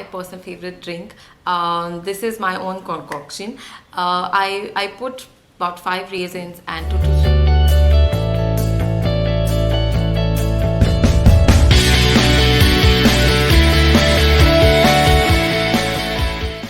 my personal favorite drink. This is my own concoction. I put about 5 raisins and 2 to 3.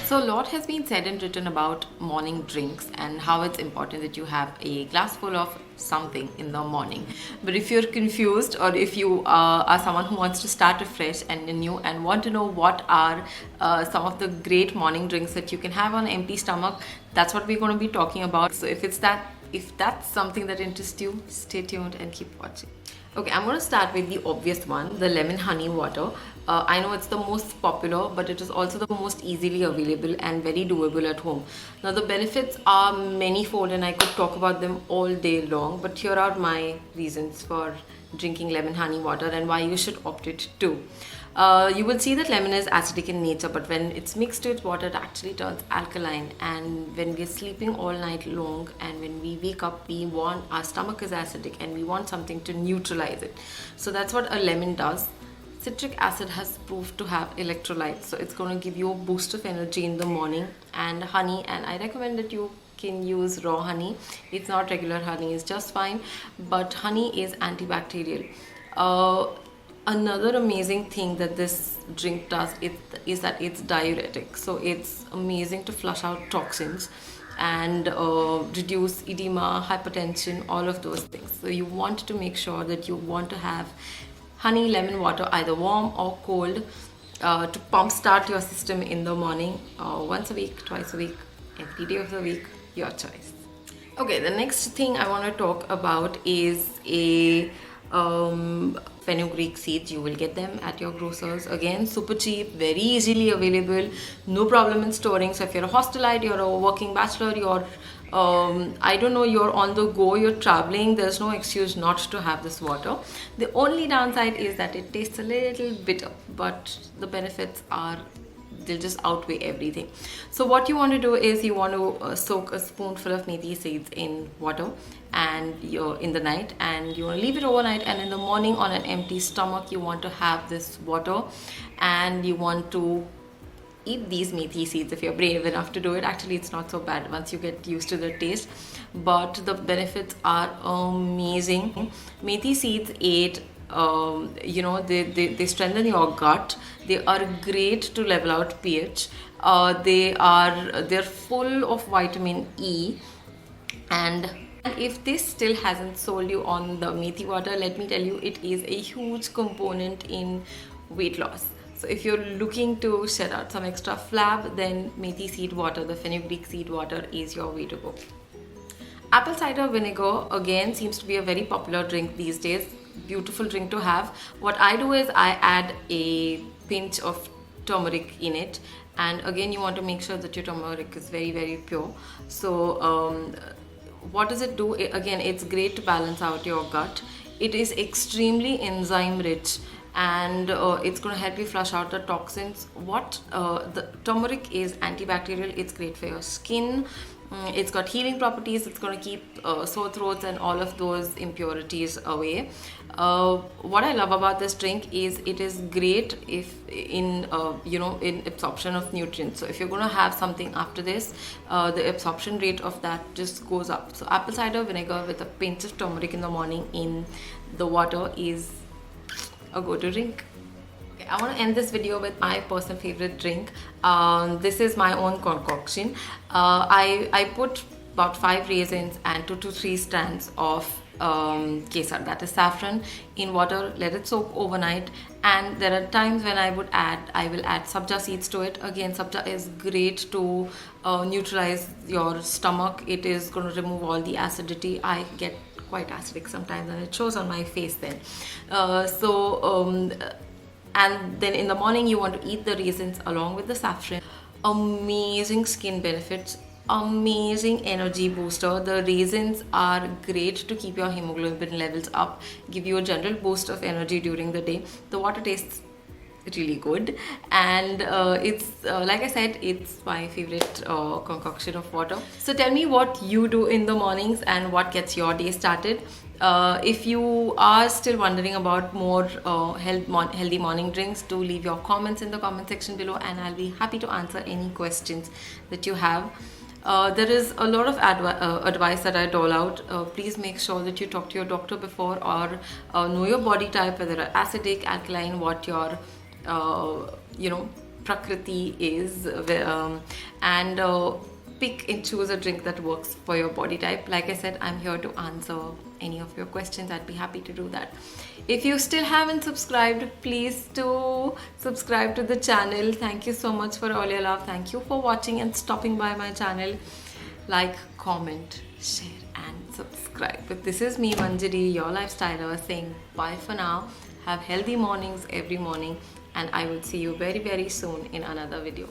So a lot has been said and written about morning drinks and how it's important that you have a glass full of something in the morning. But if you're confused, or if you are someone who wants to start afresh and new and want to know what are some of the great morning drinks that you can have on an empty stomach, that's what we're going to be talking about. So if that's something that interests you, stay tuned and keep watching. Okay, I'm going to start with the obvious one, the lemon honey water. I know it's the most popular, but it is also the most easily available and very doable at home. Now the benefits are manyfold and I could talk about them all day long, but here are my reasons for drinking lemon honey water and why you should opt it too. You will see that lemon is acidic in nature, but when it's mixed with water, it actually turns alkaline. And when we're sleeping all night long and when we wake up, our stomach is acidic and we want something to neutralize it. So that's what a lemon does. Citric acid has proved to have electrolytes, so it's going to give you a boost of energy in the morning. And honey, and I recommend that you can use raw honey. It's not regular honey, it's just fine, but honey is antibacterial. Another amazing thing that this drink does is that it's diuretic, so it's amazing to flush out toxins and reduce edema, hypertension, all of those things. So you want to make sure that you want to have honey lemon water, either warm or cold, to pump start your system in the morning, once a week, twice a week, every day of the week, your choice. Okay, the next thing I want to talk about is a Fenugreek seeds. You will get them at your grocers. Again, super cheap, very easily available, no problem in storing. So if you're a hostelite, you're a working bachelor, you're I don't know, you're on the go, you're traveling, there's no excuse not to have this water. The only downside is that it tastes a little bitter, but the benefits are, they'll just outweigh everything. So what you want to do is you want to soak a spoonful of methi seeds in water and you're in the night, and you want to leave it overnight, and in the morning on an empty stomach you want to have this water and you want to eat these methi seeds if you're brave enough to do it. Actually, it's not so bad once you get used to the taste, but the benefits are amazing. Methi seeds aid, they strengthen your gut. They are great to level out pH. They're full of vitamin E. And if this still hasn't sold you on the methi water, let me tell you, it is a huge component in weight loss. So if you're looking to shed out some extra flab, then methi seed water, the fenugreek seed water, is your way to go. Apple cider vinegar again seems to be a very popular drink these days. Beautiful drink to have. What I do is I add a pinch of turmeric in it, and again you want to make sure that your turmeric is very, very pure. So what does it do? Again, it's great to balance out your gut. It is extremely enzyme rich, and it's going to help you flush out the toxins. The turmeric is antibacterial. It's great for your skin. It's got healing properties. It's going to keep sore throats and all of those impurities away. What I love about this drink is it is great in absorption of nutrients. So if you're going to have something after this, the absorption rate of that just goes up. So apple cider vinegar with a pinch of turmeric in the morning in the water is a go-to drink. Okay, I want to end this video with my personal favorite drink. This is my own concoction. I put about 5 raisins and 2 to 3 strands of kesar, that is saffron, in water, let it soak overnight. And there are times when I will add sabja seeds to it. Again, sabja is great to neutralize your stomach. It is going to remove all the acidity. I get quite acidic sometimes and it shows on my face then. And then in the morning you want to eat the raisins along with the saffron. Amazing skin benefits, amazing energy booster. The raisins are great to keep your hemoglobin levels up, give you a general boost of energy during the day. The water tastes really good. And it's like I said, it's my favorite concoction of water. So tell me what you do in the mornings and what gets your day started. If you are still wondering about more healthy morning drinks, do leave your comments in the comment section below, and I'll be happy to answer any questions that you have. There is a lot of advice that I dole out. Please make sure that you talk to your doctor before, or know your body type, whether acidic, alkaline, what your prakriti is, and pick and choose a drink that works for your body type. Like I said, I'm here to answer any of your questions. I'd be happy to do that. If you still haven't subscribed, please do subscribe to the channel. Thank you so much for all your love. Thank you for watching and stopping by my channel. Like, comment, share and subscribe. But this is me, Manjiri, your lifestyler, saying bye for now. Have healthy mornings every morning, and I will see you very, very soon in another video.